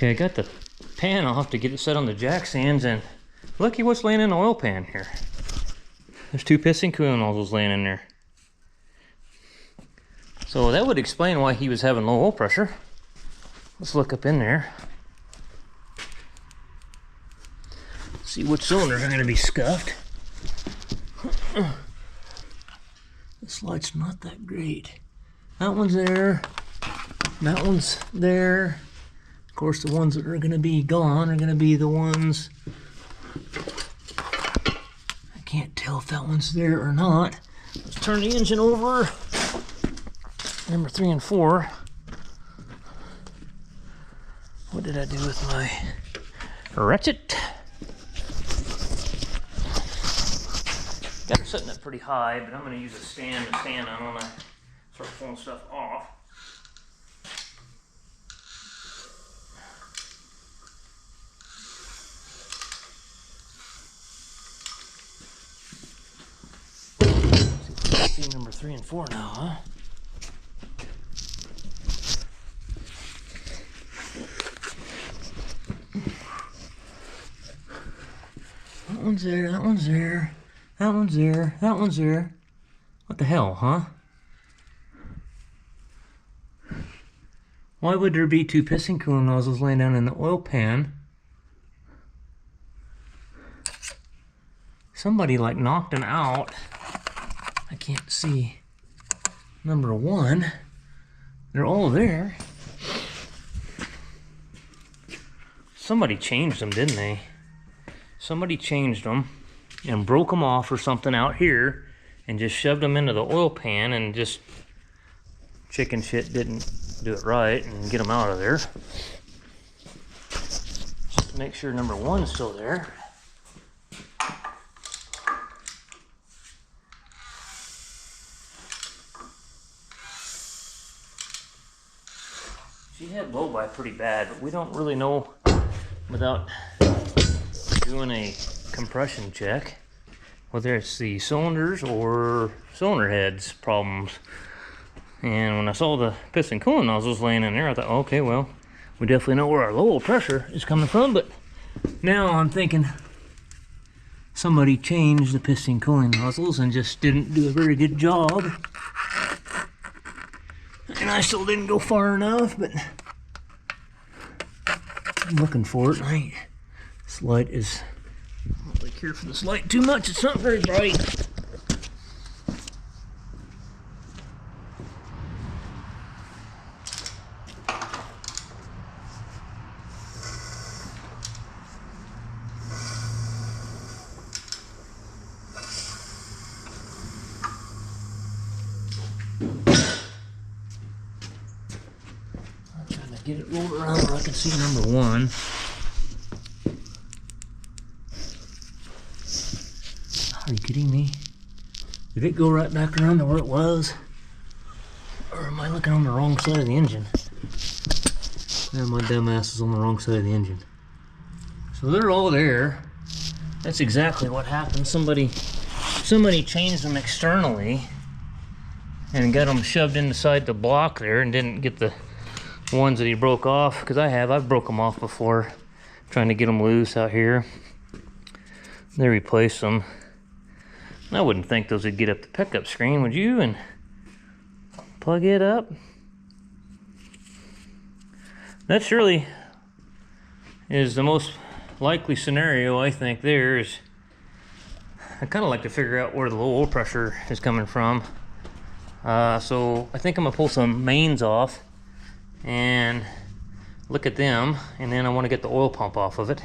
Okay, I got the pan off to get it set on the jack stands, and looky what's laying in the oil pan here. There's 2 piston cooling nozzles laying in there. So that would explain why he was having low oil pressure. Let's look up in there. See what cylinders are going to be scuffed. This light's not that great. That one's there. That one's there. Of course, the ones that are going to be gone are going to be the ones. I can't tell if that one's there or not. Let's turn the engine over. Number 3 and 4. What did I do with my ratchet? Got it setting up pretty high, but I'm going to use a stand to stand on when I start pulling stuff off. See number 3 and 4 now, huh? That one's there, that one's there. That one's there, that one's there. What the hell, huh? Why would there be 2 piston cooling nozzles laying down in the oil pan? Somebody like knocked them out. I can't see number 1. They're all there. Somebody changed them, didn't they? Somebody changed them and broke them off or something out here and just shoved them into the oil pan, and just chicken shit didn't do it right and get them out of there. Just to make sure number 1's still there. She had blow by pretty bad, but we don't really know without doing a compression check whether it's the cylinders or cylinder heads problems. And when I saw the piston cooling nozzles laying in there, I thought, okay, well, we definitely know where our low oil pressure is coming from. But now I'm thinking somebody changed the piston cooling nozzles and just didn't do a very good job. And I still didn't go far enough, but I'm looking for it. This light is, I don't really care for this light too much. It's not very bright. Get it rolled around where I can see number 1. Are you kidding me? Did it go right back around to where it was? Or am I looking on the wrong side of the engine? Yeah, my dumb ass is on the wrong side of the engine. So they're all there. That's exactly what happened. Somebody changed them externally and got them shoved inside the block there and didn't get the ones that he broke off, because I've broke them off before trying to get them loose out here. They replaced them. I wouldn't think those would get up the pickup screen, would you? And plug it up. That surely is the most likely scenario. I think there is. I kind of like to figure out where the low oil pressure is coming from. So I think I'm gonna pull some mains off and look at them, and then I want to get the oil pump off of it.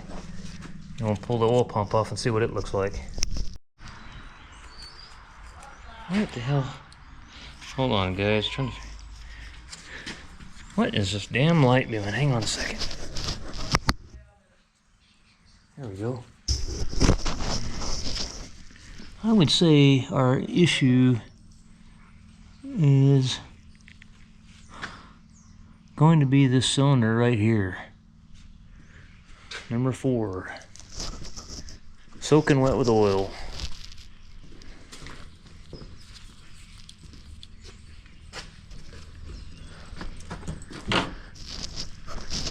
And we'll pull the oil pump off and see what it looks like. What the hell? Hold on, guys. What is this damn light doing? Hang on a second. There we go. I would say our issue is going to be this cylinder right here, number 4, soaking wet with oil.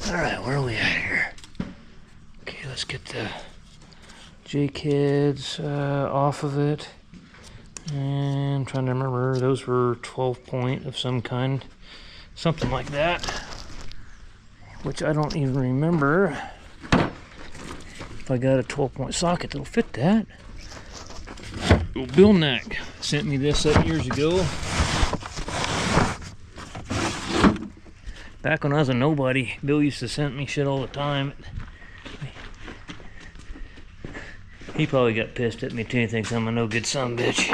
All right, where are we at here? Okay, let's get the jake heads off of it. And I'm trying to remember, those were 12 point of some kind. Something like that. Which I don't even remember if I got a 12 point socket that'll fit that. Well, Bill Knack sent me this up years ago. Back when I was a nobody, Bill used to send me shit all the time. He probably got pissed at me too. He thinks I'm a no good son of a bitch.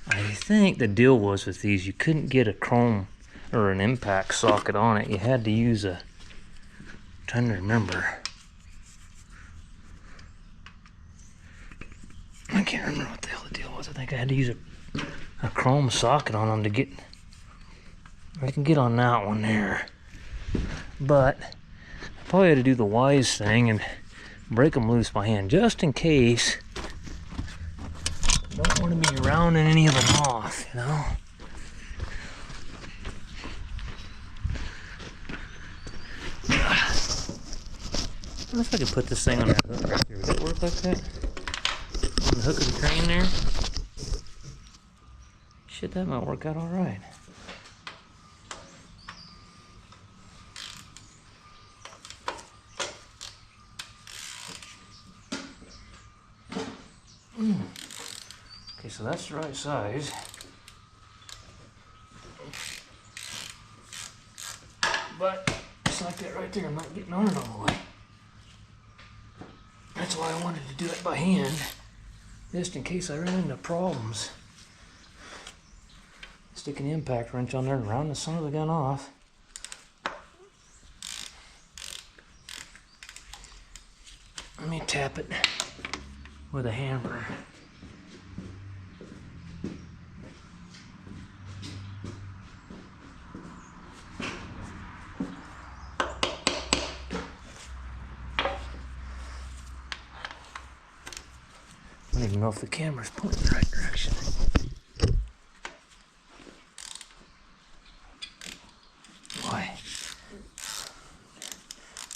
I think the deal was with these, you couldn't get a chrome or an impact socket on it. You had to use a, I'm trying to remember. I can't remember what the hell the deal was. I think I had to use a chrome socket on them to get, I can get on that one there. But I probably had to do the wise thing and break them loose by hand, just in case. I don't want to be rounding any of them off, you know. I wonder if I could put this thing on that hook right there. Would that work like that? On the hook of the crane there? Shit, that might work out alright. Okay, so that's the right size. But just like that right there, I'm not getting on it all the way. That's why I wanted to do it by hand, just in case I ran into problems. Stick an impact wrench on there and round the son of the gun off. Let me tap it with a hammer. I don't even know if the camera's pointing in the right direction. Why?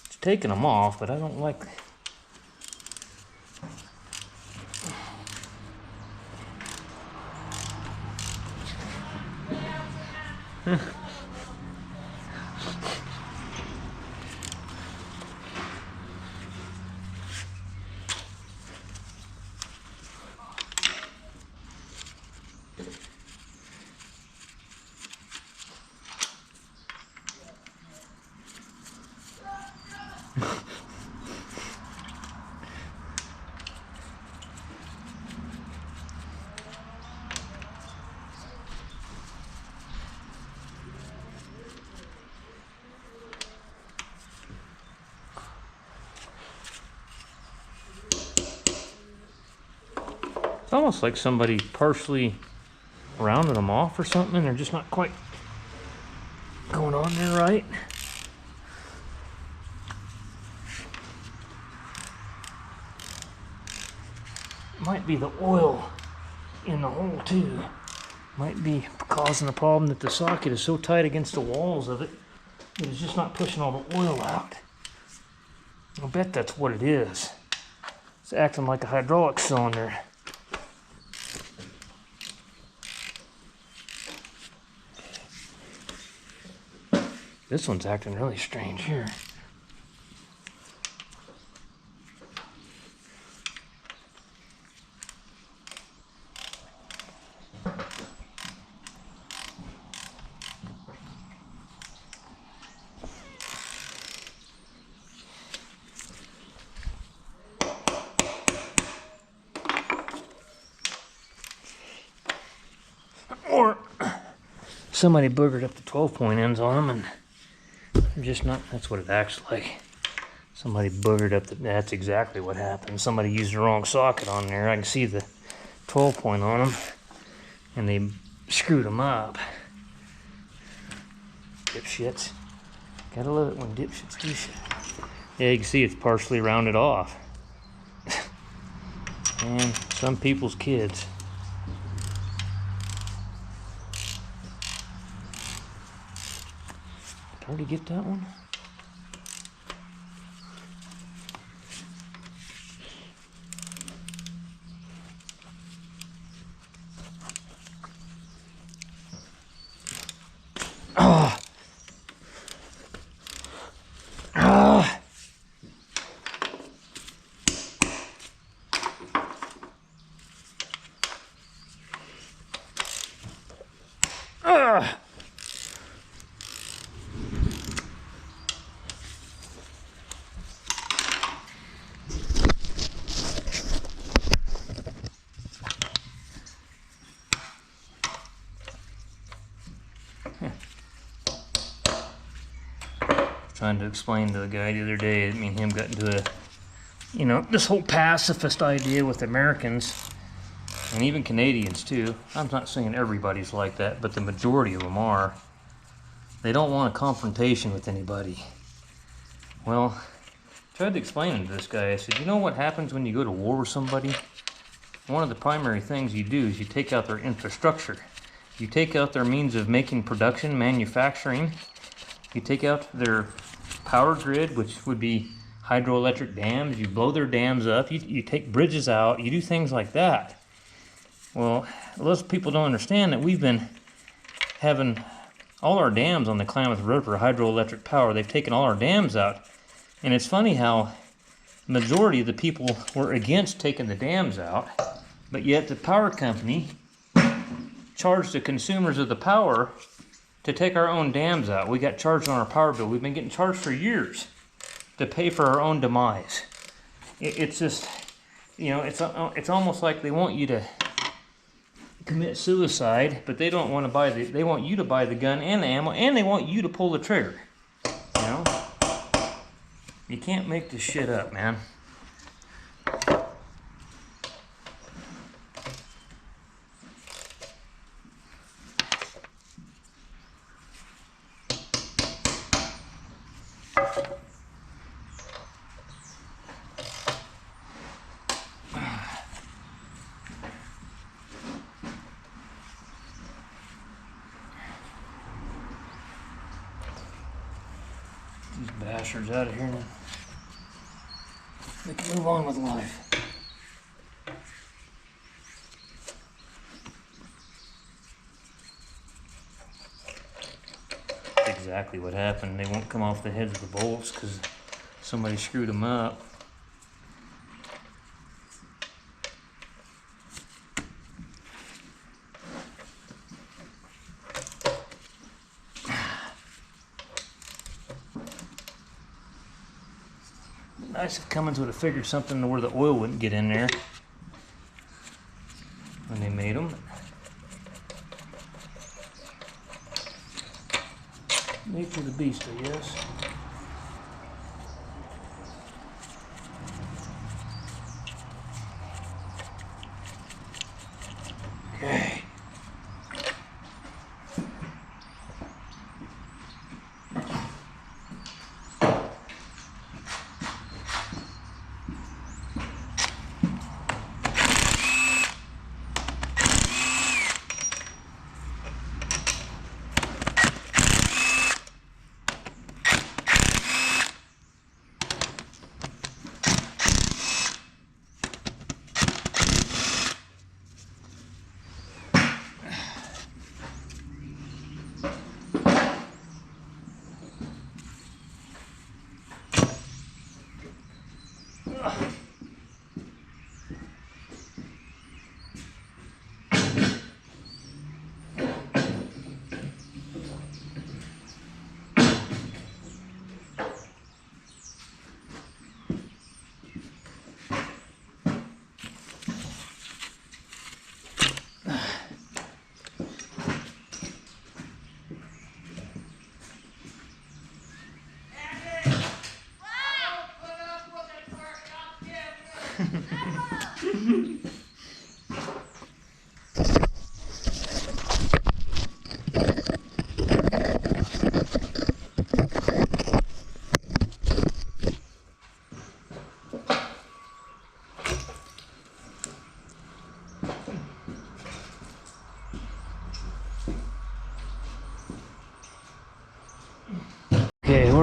It's taking them off, but I don't like. It's almost like somebody partially rounded them off or something. They're just not quite going on there right. Might be the oil in the hole too. Might be causing the problem that the socket is so tight against the walls of it that it's just not pushing all the oil out. I bet that's what it is. It's acting like a hydraulic cylinder. This one's acting really strange here. Or somebody boogered up the 12-point ends on them and they're just not, that's what it acts like. Somebody boogered up the, that's exactly what happened. Somebody used the wrong socket on there. I can see the 12-point on them and they screwed them up. Dipshits. Gotta love it when dipshits do shit. Yeah, you can see it's partially rounded off. And some people's kids. already get that one? Ah! Ah! Ah! Trying to explain to the guy the other day, me and him got into a, you know, this whole pacifist idea with Americans and even Canadians too. I'm not saying everybody's like that, but the majority of them are. They don't want a confrontation with anybody. Well, I tried to explain it to this guy. I said, you know what happens when you go to war with somebody? One of the primary things you do is you take out their infrastructure. You take out their means of making production, manufacturing. You take out their power grid, which would be hydroelectric dams. You blow their dams up. You take bridges out. You do things like that. Well, most people don't understand that we've been having all our dams on the Klamath River, hydroelectric power. They've taken all our dams out. And it's funny how the majority of the people were against taking the dams out, but yet the power company charged the consumers of the power to take our own dams out. We got charged on our power bill. We've been getting charged for years to pay for our own demise. It's just, you know, it's almost like they want you to commit suicide, but they don't want to buy they want you to buy the gun and the ammo, and they want you to pull the trigger. You know? You can't make this shit up, man. These bastards out of here now. We can move on with life. That's exactly what happened. They won't come off the heads of the bolts because somebody screwed them up. Nice if Cummins would have figured something to where the oil wouldn't get in there when they made them. Nature of the beast, I guess. Okay.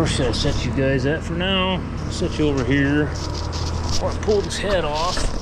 Where should I set you guys at for now? I'll set you over here. I want to pull this head off.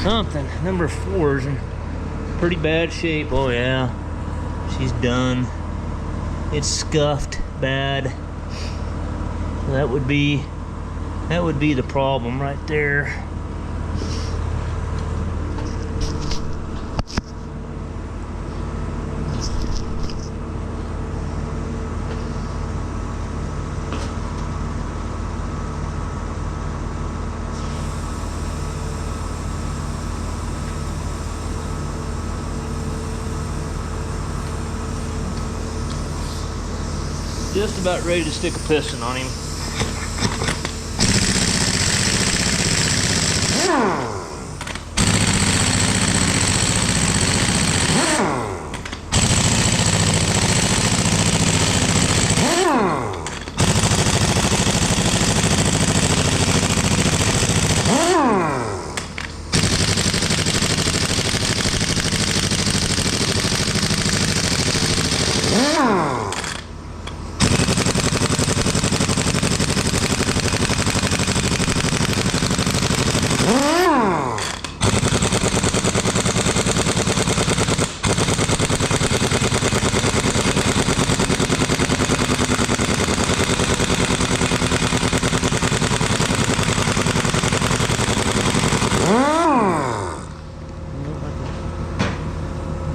Something. Number 4's in pretty bad shape. Oh yeah, she's done. It's scuffed bad. That would be the problem right there. Just about ready to stick a piston on him.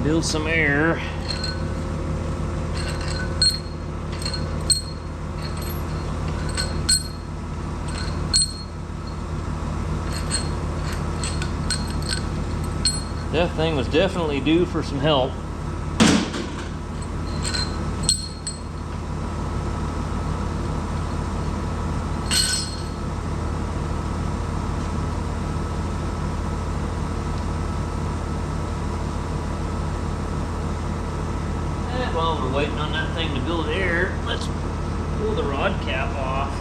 Build some air. That thing was definitely due for some help. While we're waiting on that thing to build air, let's pull the rod cap off.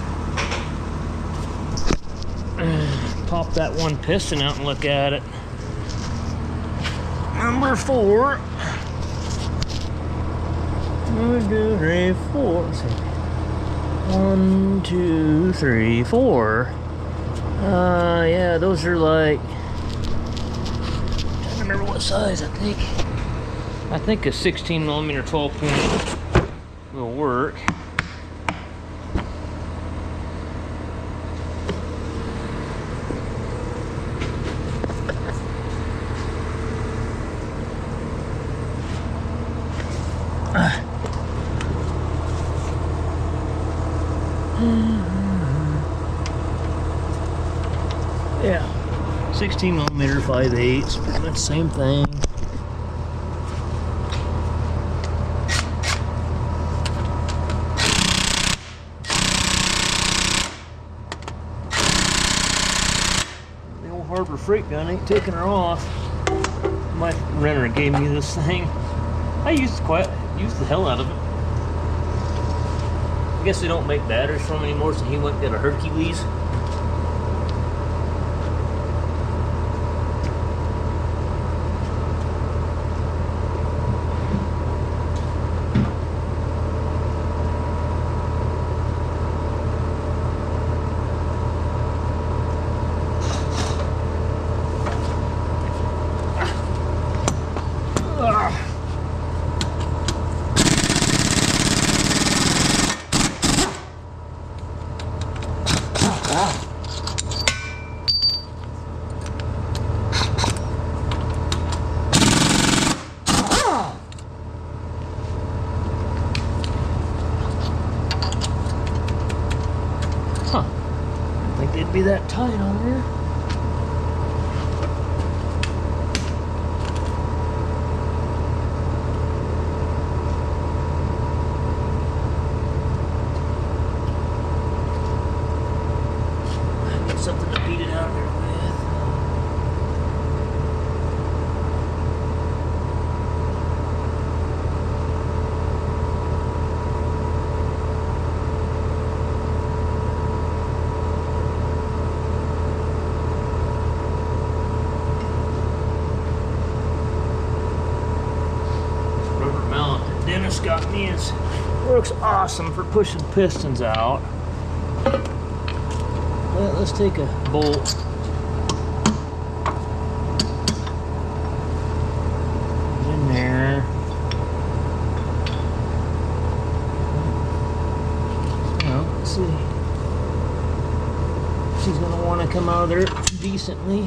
Pop that one piston out and look at it. Number 4. 1, 2, 3, 4. Let's see. 1, 2, 3, 4. Yeah, those are like, I don't remember what size. I think a 16mm 12-point will work. Yeah, 16mm 5/8, pretty much same thing. The old Harbor Freight gun ain't taking her off. My renter gave me this thing. I used the hell out of it. I guess they don't make batteries for them anymore, so he went and got a Hercules. Ah. Huh. Didn't think they'd be that tight on there. I need something to beat it out there with. Dennis got me is works awesome for pushing pistons out. Well, let's take a bolt. In there. Well, let's see. She's gonna want to come out of there decently.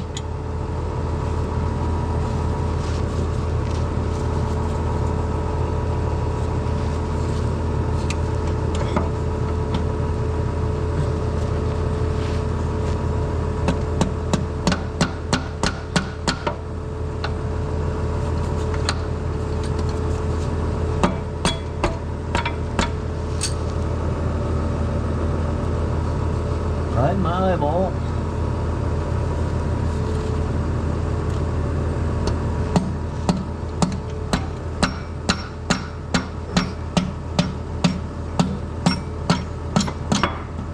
Right in my eyeball.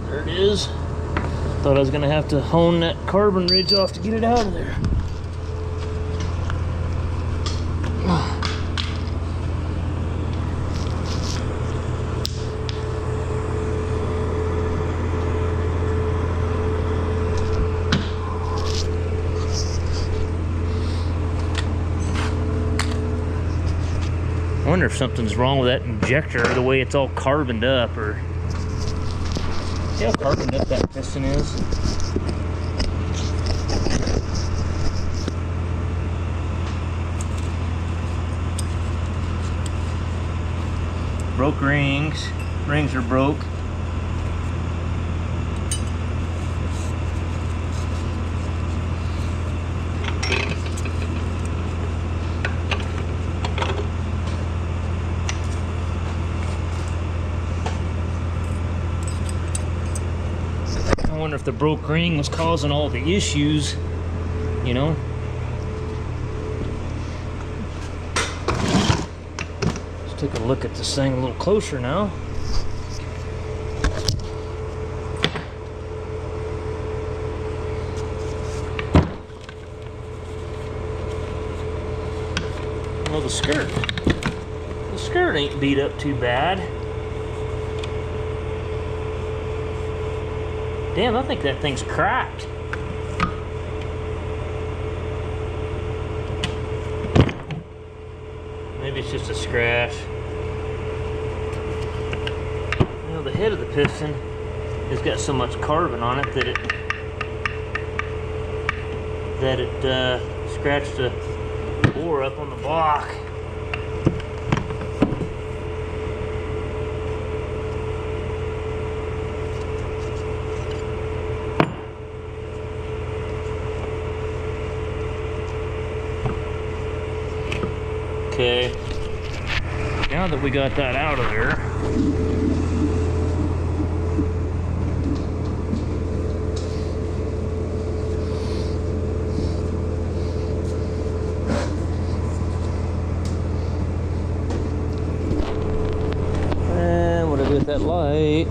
There it is. Thought I was gonna have to hone that carbon ridge off to get it out of there. I wonder if something's wrong with that injector, or the way it's all carboned up, or see how carboned up that piston is? Broke rings. Rings are broke. I wonder if the broke ring was causing all the issues, you know? Let's take a look at this thing a little closer now. Well, the skirt ain't beat up too bad. Damn, I think that thing's cracked. Maybe it's just a scratch. You know, the head of the piston has got so much carbon on it that it scratched the bore up on the block. Okay, now that we got that out of there, and what do I do with that light?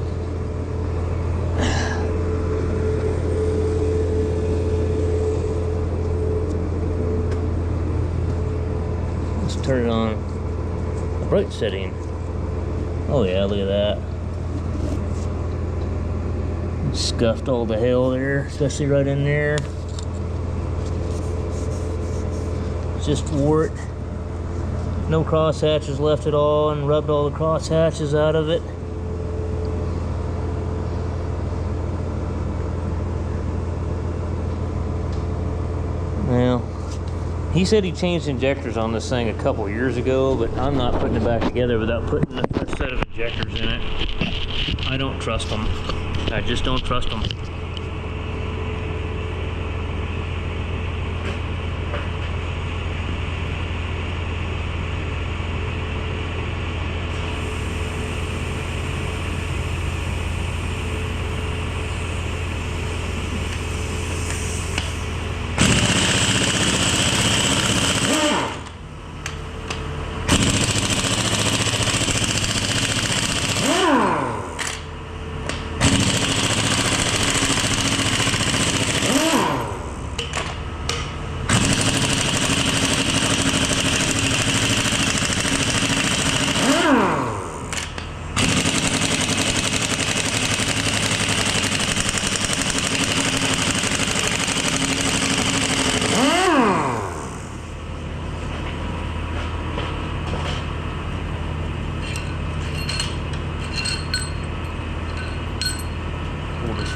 Turn it on the bright setting. Oh yeah, look at that. Scuffed all the hell there, especially right in there. Just wore it. No cross hatches left at all, and rubbed all the cross hatches out of it. He said he changed injectors on this thing a couple years ago, but I'm not putting it back together without putting a set of injectors in it. I don't trust them. I just don't trust them.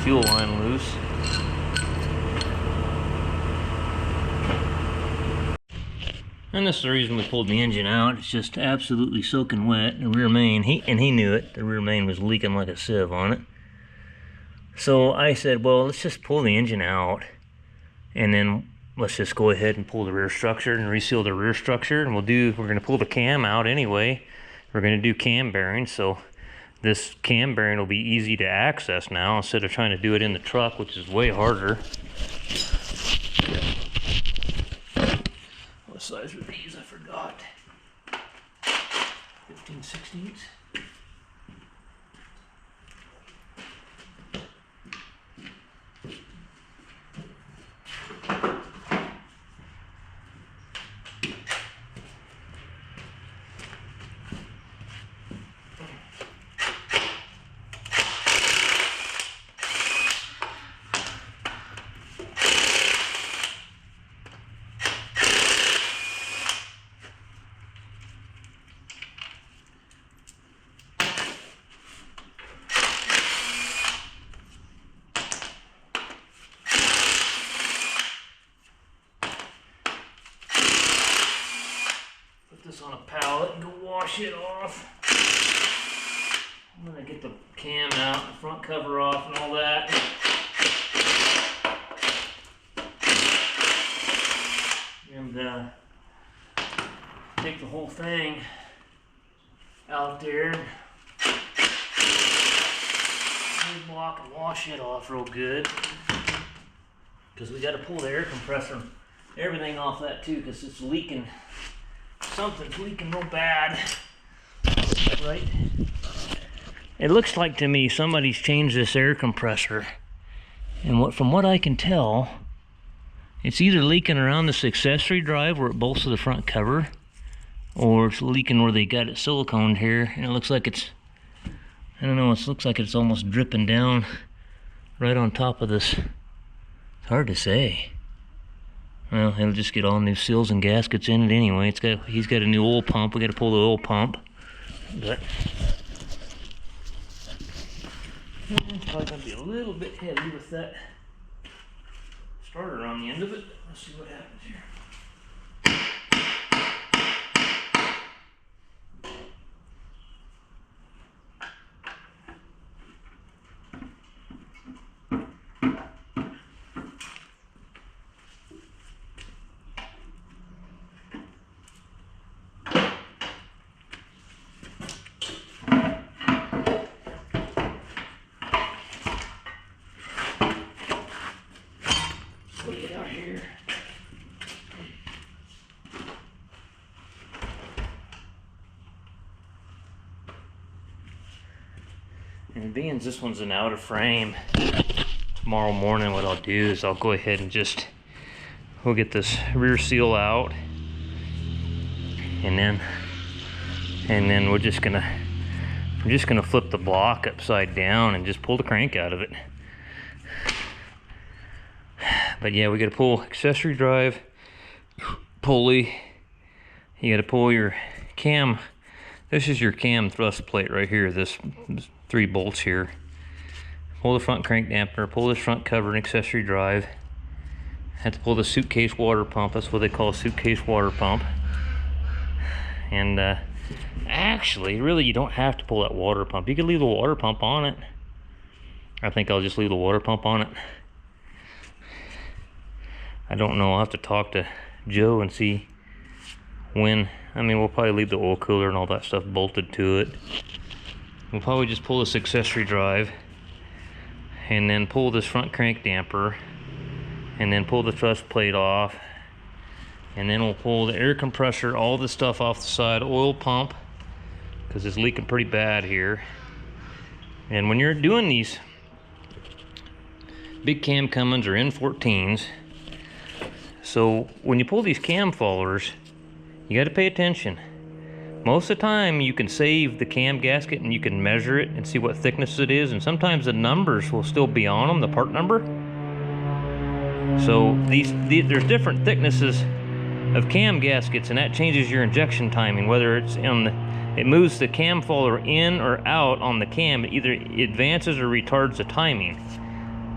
Fuel line loose. And this is the reason we pulled the engine out. It's just absolutely soaking wet. The rear main, he knew it. The rear main was leaking like a sieve on it. So I said, well, let's just pull the engine out, and then let's just go ahead and pull the rear structure and reseal the rear structure. And we're going to pull the cam out anyway. We're going to do cam bearings, so this cam bearing will be easy to access now instead of trying to do it in the truck, which is way harder. What size are these? I forgot. 15/16. This on a pallet and go wash it off. I'm gonna get the cam out, the front cover off and all that. And take the whole thing out there, block and wash it off real good. Because we gotta pull the air compressor, everything off that too, because it's leaking. Something's leaking real bad, right? It looks like to me somebody's changed this air compressor, and from what I can tell, it's either leaking around this accessory drive where it bolts to the front cover, or it's leaking where they got it siliconed here, and it looks like it's, I don't know, it looks like it's almost dripping down right on top of this. It's hard to say. Well, he'll just get all new seals and gaskets in it anyway. He's got a new oil pump. We got to pull the oil pump. But it's probably going to be a little bit heavy with that starter on the end of it. Let's see what happens here. Put it out here. And being this one's an out of frame, tomorrow morning what I'll do is I'll go ahead and we'll get this rear seal out, and then we're just gonna flip the block upside down and just pull the crank out of it. But yeah, we gotta pull accessory drive, pulley. You gotta pull your cam. This is your cam thrust plate right here. This 3 bolts here. Pull the front crank dampener, pull this front cover and accessory drive. Had to pull the suitcase water pump. That's what they call a suitcase water pump. And actually, really, you don't have to pull that water pump. You can leave the water pump on it. I think I'll just leave the water pump on it. I don't know. I'll have to talk to Joe and see when. I mean, we'll probably leave the oil cooler and all that stuff bolted to it. We'll probably just pull this accessory drive and then pull this front crank damper and then pull the truss plate off, and then we'll pull the air compressor, all the stuff off the side, oil pump, because it's leaking pretty bad here. And when you're doing these big cam Cummins or N-14s, so when you pull these cam fallers, you got to pay attention. Most of the time you can save the cam gasket and you can measure it and see what thickness it is, and sometimes the numbers will still be on them, the part number. So there's different thicknesses of cam gaskets, and that changes your injection timing, whether it's on it moves the cam faller in or out on the cam. It either advances or retards the timing.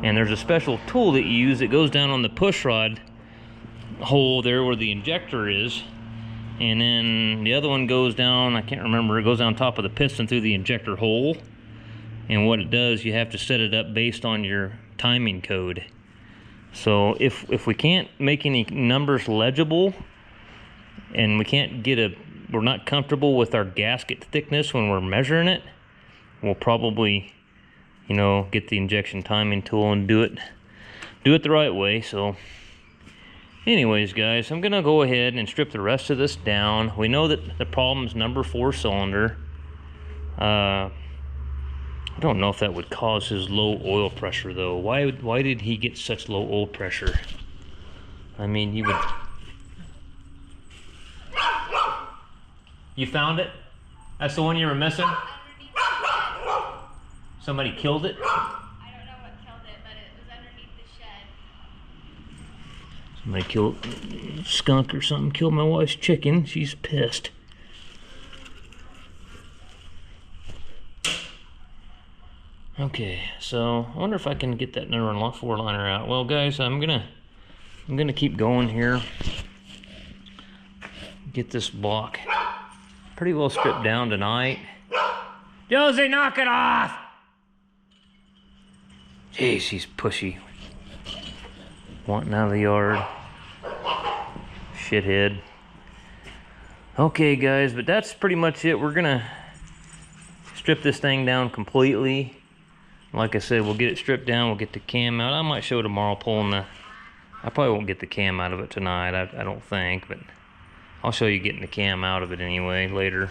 And there's a special tool that you use that goes down on the push rod hole there where the injector is, and then the other one goes down, I can't remember, it goes down top of the piston through the injector hole. And what it does, you have to set it up based on your timing code. So if we can't make any numbers legible, and we're not comfortable with our gasket thickness when we're measuring it, we'll probably, you know, get the injection timing tool and do it the right way. So anyways, guys, I'm gonna go ahead and strip the rest of this down. We know that the problem is number 4 cylinder. I don't know if that would cause his low oil pressure though. Why did he get such low oil pressure? I mean, you would... You found it? That's the one you were missing? Somebody killed it? I don't know what killed it, but it was underneath the shed. Somebody killed, skunk or something killed my wife's chicken. She's pissed. Okay, so I wonder if I can get that number 4 liner out. Well, guys, I'm gonna keep going here. Get this block pretty well stripped down tonight. Josie, knock it off! Jeez, she's pushy. Wanting out of the yard. Shithead. Okay, guys, but that's pretty much it. We're gonna strip this thing down completely. Like I said, we'll get it stripped down, we'll get the cam out. I might show tomorrow pulling the... I probably won't get the cam out of it tonight, I don't think, but I'll show you getting the cam out of it anyway later.